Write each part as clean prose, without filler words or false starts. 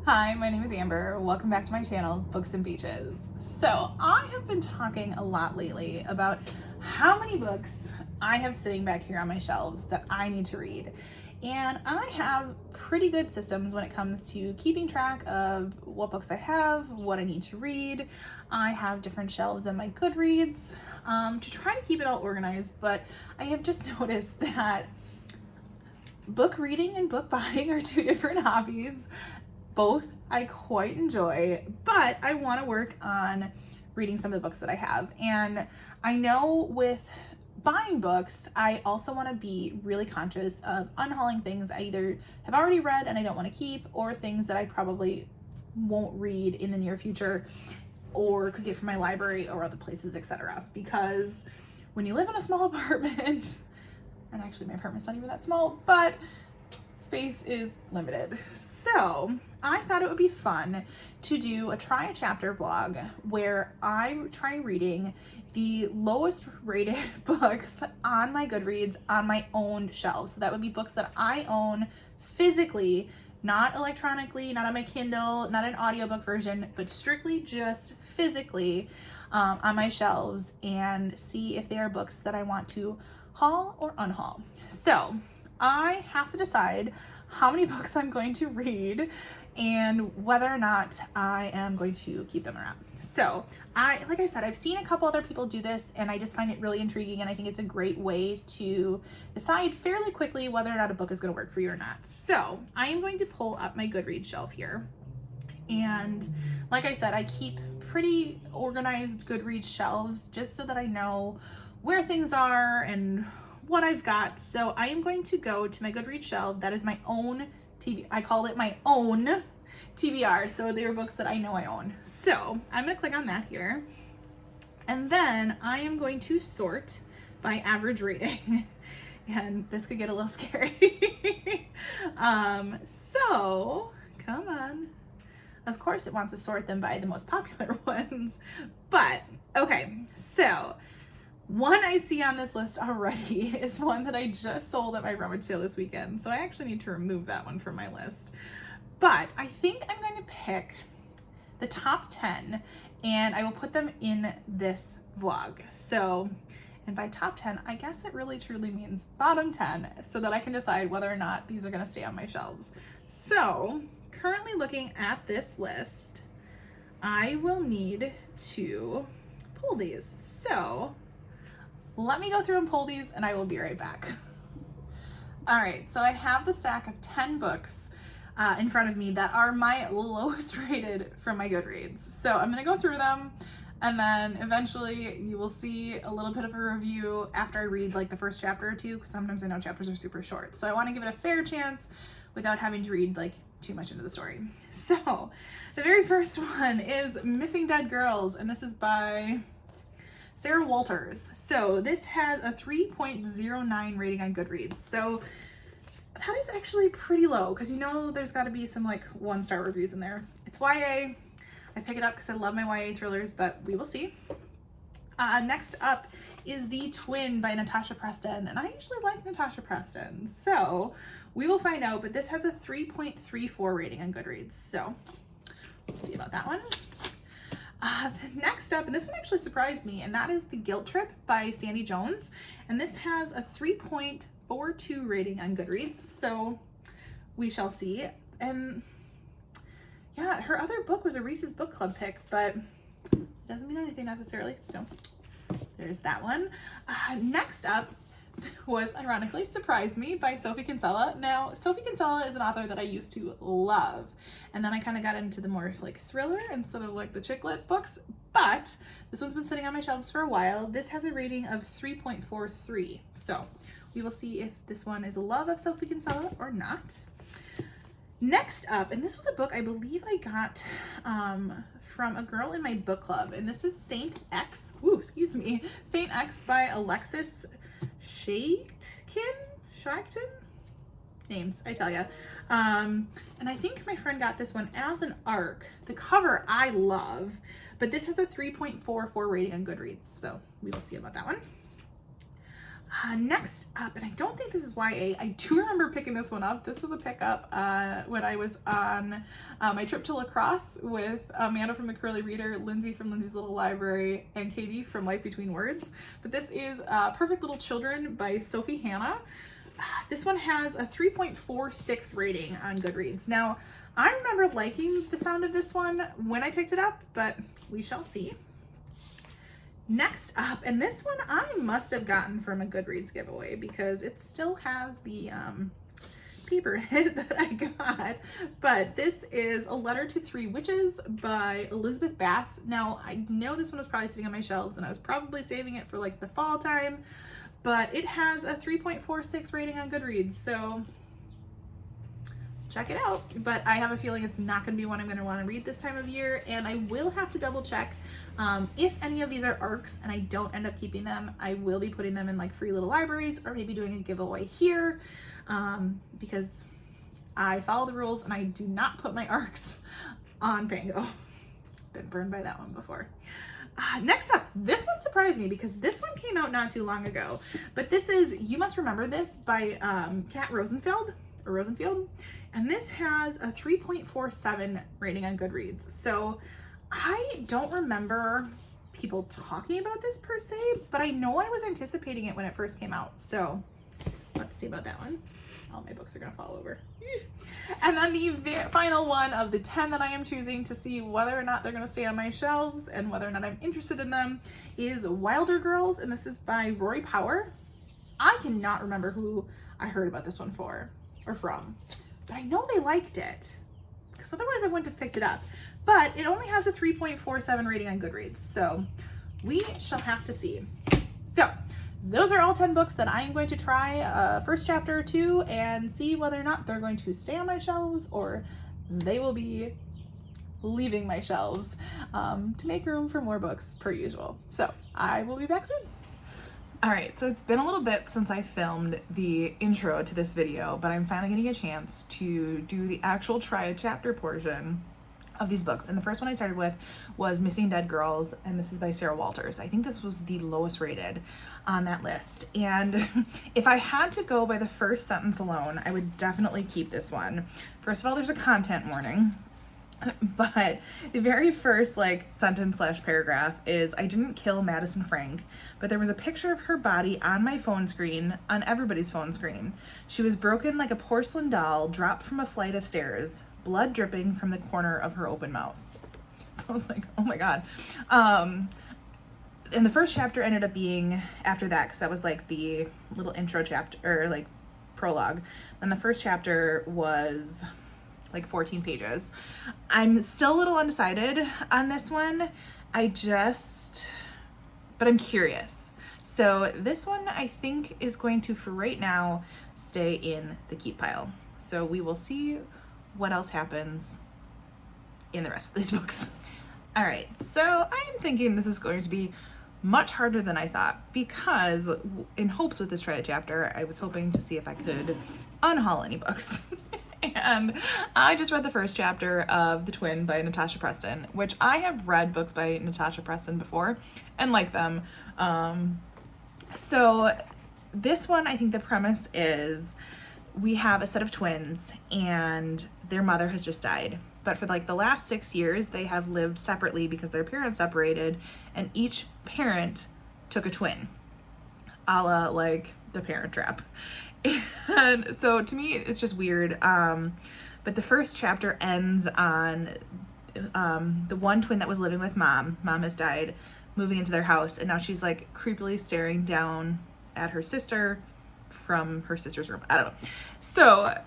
Hi, my name is Amber. Welcome back to my channel, Books and Beaches. So I have been talking a lot lately about how many books I have sitting back here on my shelves that I need to read. And I have pretty good systems when it comes to keeping track of what books I have, what I need to read. I have different shelves in my Goodreads to try to keep it all organized, but I have just noticed that book reading and book buying are two different hobbies. Both I quite enjoy, but I want to work on reading some of the books that I have. And I know with buying books, I also want to be really conscious of unhauling things I either have already read and I don't want to keep, or things that I probably won't read in the near future or could get from my library or other places, etc. Because when you live in a small apartment, and actually my apartment's not even that small, but space is limited. So I thought it would be fun to do a try a chapter vlog where I try reading the lowest rated books on my Goodreads on my own shelves. So that would be books that I own physically, not electronically, not on my Kindle, not an audiobook version, but strictly just physically on my shelves, and see if they are books that I want to haul or unhaul. So I have to decide how many books I'm going to read and whether or not I am going to keep them or not. So like I said, I've seen a couple other people do this and I just find it really intriguing, and I think it's a great way to decide fairly quickly whether or not a book is going to work for you or not. So I am going to pull up my Goodreads shelf here. And like I said, I keep pretty organized Goodreads shelves just so that I know where things are and what I've got. So I am going to go to my Goodreads shelf. That is my own I call it my own TBR. So they are books that I know I own. So I'm going to click on that here. And then I am going to sort by average rating. And this could get a little scary. So come on. Of course it wants to sort them by the most popular ones. But okay, so one I see on this list already is one that I just sold at my rummage sale this weekend. So I actually need to remove that one from my list. But I think I'm going to pick the top 10 and I will put them in this vlog. So, and by top 10, I guess it really truly means bottom 10, so that I can decide whether or not these are going to stay on my shelves. So currently looking at this list, I will need to pull these. So let me go through and pull these and I will be right back. All right, so I have the stack of 10 books in front of me that are my lowest rated from my Goodreads. So I'm gonna go through them, and then eventually you will see a little bit of a review after I read like the first chapter or two, because sometimes I know chapters are super short. So I wanna give it a fair chance without having to read like too much into the story. So the very first one is Missing Dead Girls, and this is by Sarah Walters. So this has a 3.09 rating on Goodreads. So that is actually pretty low, because you know there's got to be some like 1-star reviews in there. It's YA. I pick it up because I love my YA thrillers, but we will see. Next up is The Twin by Natasha Preston, and I usually like Natasha Preston, so we will find out, but this has a 3.34 rating on Goodreads, so we'll see about that one. Next up, and this one actually surprised me, and that is The Guilt Trip by Sandy Jones, and this has a 3.42 rating on Goodreads, so we shall see. And yeah, her other book was a Reese's Book Club pick, but it doesn't mean anything necessarily, so there's that one. Next up was ironically Surprise Me by Sophie Kinsella. Now, Sophie Kinsella is an author that I used to love, and then I kind of got into the more like thriller instead of like the chick lit books, but this one's been sitting on my shelves for a while. This has a rating of 3.43, so we will see if this one is a love of Sophie Kinsella or not. Next up, and this was a book I believe I got from a girl in my book club, and this is Saint X, Saint X by Alexis Shackton? Names, I tell ya. And I think my friend got this one as an ARC. The cover I love, but this has a 3.44 rating on Goodreads, so we will see about that one. Next up, and I don't think this is YA, I do remember picking this one up. This was a pickup when I was on my trip to La Crosse with Amanda from the Curly Reader, Lindsay from Lindsay's Little Library, and Katie from Life Between Words. But this is Perfect Little Children by Sophie Hannah. This one has a 3.46 rating on Goodreads. Now, I remember liking the sound of this one when I picked it up, but we shall see. Next up, and this one I must have gotten from a Goodreads giveaway because it still has the paper in it that I got, but this is A Letter to Three Witches by Elizabeth Bass. Now, I know this one was probably sitting on my shelves and I was probably saving it for like the fall time, but it has a 3.46 rating on Goodreads, so check it out. But I have a feeling it's not going to be one I'm going to want to read this time of year, and I will have to double check if any of these are ARCs and I don't end up keeping them. I will be putting them in like free little libraries or maybe doing a giveaway here because I follow the rules and I do not put my ARCs on Pango. Been burned by that one before. Next up, this one surprised me because this one came out not too long ago, but this is You Must Remember This by Kat Rosenfield, and this has a 3.47 rating on Goodreads. So I don't remember people talking about this per se, but I know I was anticipating it when it first came out. So let's see about that one. All my books are gonna fall over. And then the final one of the 10 that I am choosing to see whether or not they're gonna stay on my shelves and whether or not I'm interested in them is Wilder Girls, and this is by Rory Power. I cannot remember who I heard about this one from, but I know they liked it because otherwise I wouldn't have picked it up. But it only has a 3.47 rating on Goodreads, so we shall have to see. So those are all 10 books that I am going to try first chapter or two and see whether or not they're going to stay on my shelves or they will be leaving my shelves to make room for more books per usual. So I will be back soon. All right, so it's been a little bit since I filmed the intro to this video, but I'm finally getting a chance to do the actual try a chapter portion of these books. And the first one I started with was Missing Dead Girls, and this is by Sarah Walters. I think this was the lowest rated on that list. And if I had to go by the first sentence alone, I would definitely keep this one. First of all, there's a content warning. But the very first sentence / paragraph is, I didn't kill Madison Frank, but there was a picture of her body on my phone screen, on everybody's phone screen. She was broken like a porcelain doll dropped from a flight of stairs, blood dripping from the corner of her open mouth. So I was like, oh my God. And the first chapter ended up being after that, because that was like the little intro chapter, or prologue. And the first chapter was 14 pages. I'm still a little undecided on this one. But I'm curious. So this one I think is going to, for right now, stay in the keep pile. So we will see what else happens in the rest of these books. All right, so I'm thinking this is going to be much harder than I thought, because in hopes with this try chapter, I was hoping to see if I could unhaul any books. And I just read the first chapter of The Twin by Natasha Preston, which I have read books by Natasha Preston before and like them. So this one, I think the premise is we have a set of twins and their mother has just died. But for the last 6 years, they have lived separately because their parents separated, and each parent took a twin, a la The Parent Trap. And so to me, it's just weird. But the first chapter ends on the one twin that was living with mom. Mom has died, moving into their house, and now she's creepily staring down at her sister from her sister's room. I don't know. So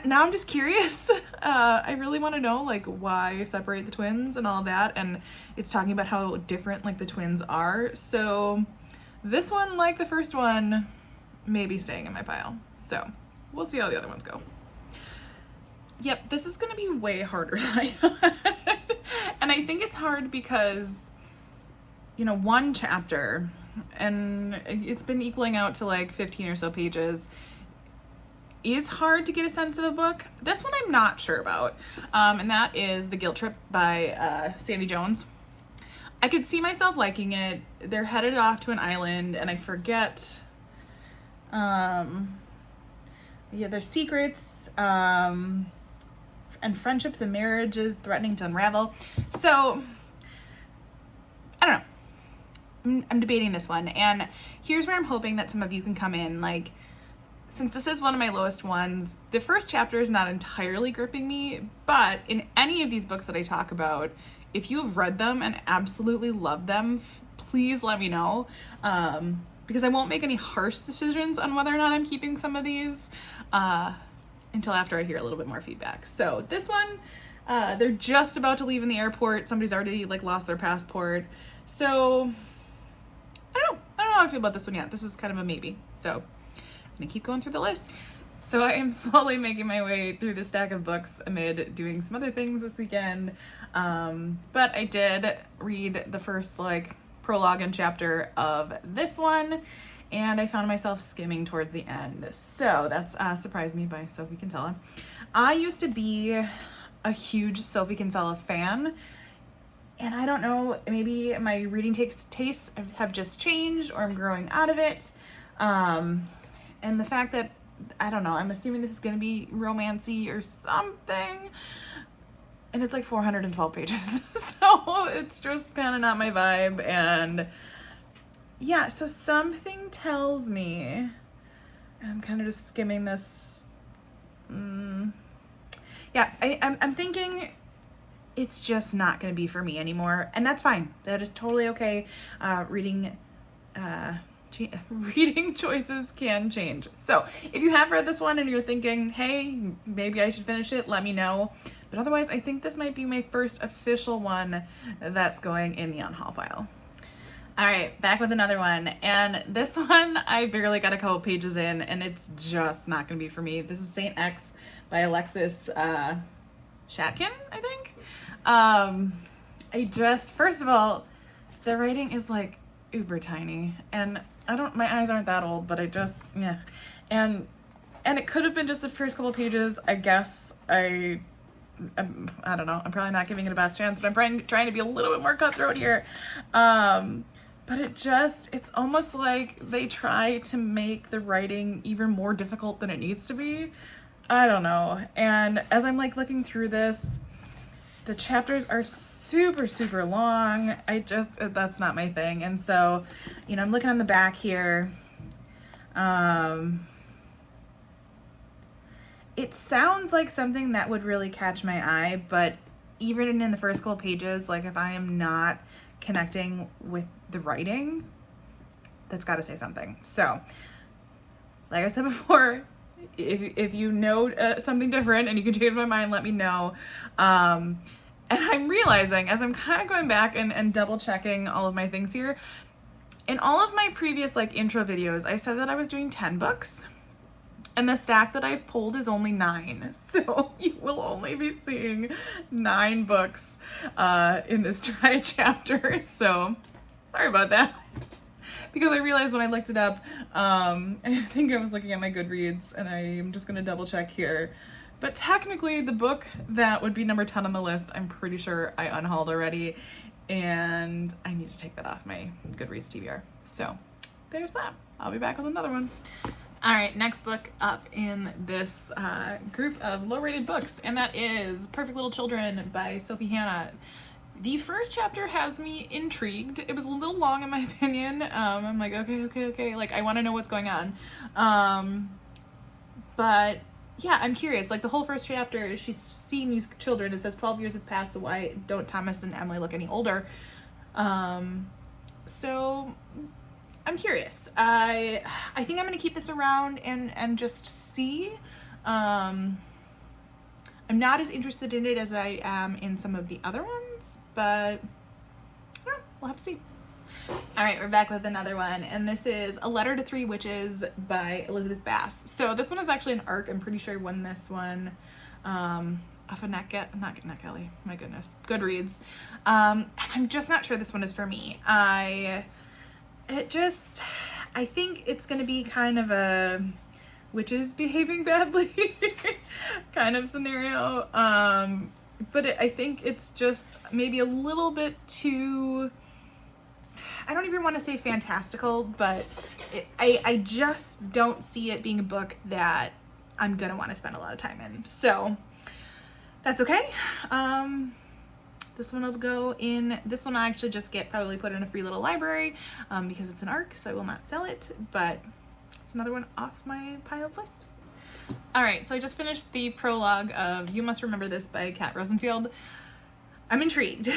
now I'm just curious. I really want to know why separate the twins and all of that. And it's talking about how different the twins are. So this one, like the first one, may be staying in my pile. So we'll see how the other ones go. Yep, this is gonna be way harder than I thought. And I think it's hard because, one chapter, and it's been equaling out to 15 or so pages, is hard to get a sense of a book. This one I'm not sure about, and that is The Guilt Trip by Sandy Jones. I could see myself liking it. They're headed off to an island, and I forget, yeah, there's secrets, and friendships and marriages threatening to unravel. So, I don't know. I'm debating this one, and here's where I'm hoping that some of you can come in. Like, since this is one of my lowest ones, the first chapter is not entirely gripping me, but in any of these books that I talk about, if you have read them and absolutely love them, please let me know, because I won't make any harsh decisions on whether or not I'm keeping some of these until after I hear a little bit more feedback. So this one, they're just about to leave in the airport. Somebody's already like lost their passport. So I don't know how I feel about this one yet. This is kind of a maybe. So I'm gonna keep going through the list. So I am slowly making my way through the stack of books amid doing some other things this weekend. But I did read the first like prologue and chapter of this one, and I found myself skimming towards the end. So that's Surprised Me by Sophie Kinsella. I used to be a huge Sophie Kinsella fan, and I don't know, maybe my reading tastes have just changed, or I'm growing out of it. And the fact that, I don't know, I'm assuming this is going to be romancy or something, and it's like 412 pages. So it's just kind of not my vibe. And yeah, so something tells me, I'm kind of just skimming this. Yeah, I'm thinking it's just not going to be for me anymore. And that's fine. That is totally okay. Reading choices can change. So if you have read this one and you're thinking, hey, maybe I should finish it, let me know. But otherwise, I think this might be my first official one that's going in the on-haul pile. All right, back with another one. And this one, I barely got a couple pages in, and it's just not going to be for me. This is Saint X by Alexis Shatkin, I think. First of all, the writing is like uber tiny, and my eyes aren't that old, but yeah. And it could have been just the first couple pages. I guess I don't know. I'm probably not giving it a best chance, but I'm trying to be a little bit more cutthroat here. But it's almost like they try to make the writing even more difficult than it needs to be. I don't know. And as I'm like looking through this, the chapters are super, super long. That's not my thing. And so, I'm looking on the back here. It sounds like something that would really catch my eye, but even in the first couple pages, like if I am not connecting with the writing, that's got to say something. So, like I said before, if you know something different and you can change my mind, let me know. And I'm realizing as I'm kind of going back and double checking all of my things here, in all of my previous like intro videos, I said that I was doing 10 books. And the stack that I've pulled is only 9. So you will only be seeing 9 books in this dry chapter. So sorry about that. Because I realized when I looked it up, I think I was looking at my Goodreads, and I'm just going to double check here. But technically the book that would be number 10 on the list, I'm pretty sure I unhauled already. And I need to take that off my Goodreads TBR. So there's that. I'll be back with another one. All right, next book up in this group of low-rated books, and that is Perfect Little Children by Sophie Hannah. The first chapter has me intrigued. It was a little long in my opinion. I'm like, okay. Like, I want to know what's going on. But yeah, I'm curious. Like, the whole first chapter, she's seeing these children. It says 12 years have passed, so why don't Thomas and Emily look any older? So I'm curious. I think I'm going to keep this around and just see. I'm not as interested in it as I am in some of the other ones, but we'll have to see. All right, we're back with another one, and this is A Letter to Three Witches by Elizabeth Bass. So this one is actually an ARC. I'm pretty sure I won this one off of NetGalley, my goodness, Goodreads. And I'm just not sure this one is for me. I think it's going to be kind of a witches behaving badly kind of scenario. But I think it's just maybe a little bit too I don't even want to say fantastical, but I just don't see it being a book that I'm gonna want to spend a lot of time in. So that's okay. This one will go in, this one I actually just probably put in a free little library because it's an ARC, so I will not sell it, but it's another one off my pile of lists. All right, so I just finished the prologue of You Must Remember This by Kat Rosenfield. I'm intrigued.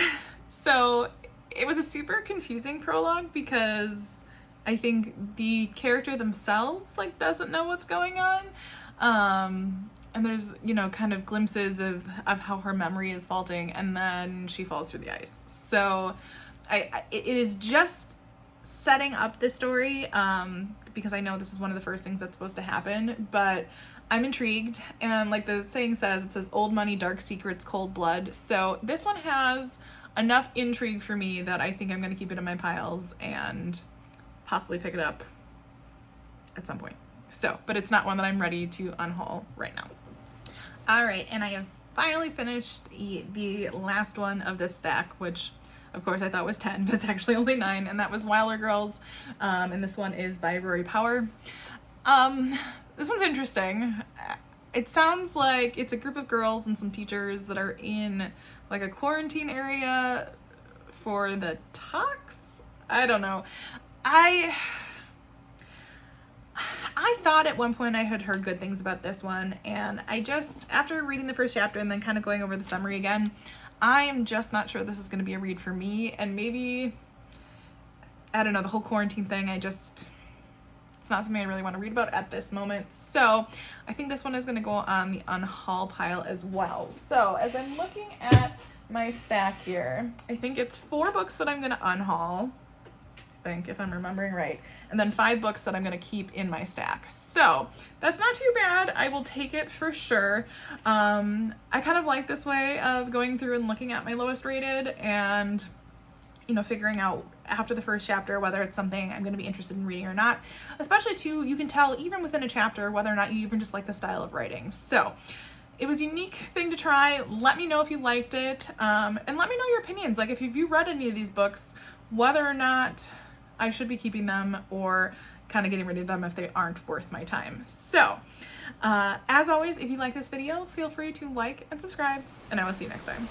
So it was a super confusing prologue because I think the character themselves like doesn't know what's going on. And there's, you know, kind of glimpses of how her memory is faulting, and then she falls through the ice. So it is just setting up the story because I know this is one of the first things that's supposed to happen, but I'm intrigued. And like the saying says, it says old money, dark secrets, cold blood. So this one has enough intrigue for me that I think I'm going to keep it in my piles and possibly pick it up at some point. So, but it's not one that I'm ready to unhaul right now. All right, and I have finally finished the last one of this stack, which of course I thought was 10, but it's actually only 9, and that was Wilder Girls, and this one is by Rory Power. This one's interesting. It sounds like it's a group of girls and some teachers that are in like a quarantine area for the talks. I don't know. I thought at one point I had heard good things about this one, and I just, after reading the first chapter and then kind of going over the summary again, I am just not sure this is going to be a read for me. And maybe, I don't know, the whole quarantine thing, it's not something I really want to read about at this moment. So I think this one is going to go on the unhaul pile as well. So as I'm looking at my stack here, I think it's 4 books that I'm going to unhaul, I think, if I'm remembering right, and then 5 books that I'm going to keep in my stack. So that's not too bad. I will take it for sure. I kind of like this way of going through and looking at my lowest rated and, you know, figuring out after the first chapter whether it's something I'm going to be interested in reading or not. Especially too, you can tell even within a chapter whether or not you even just like the style of writing. So it was a unique thing to try. Let me know if you liked it, and let me know your opinions. Like if you read any of these books, whether or not I should be keeping them or kind of getting rid of them if they aren't worth my time. So as always, if you like this video, feel free to like and subscribe, and I will see you next time.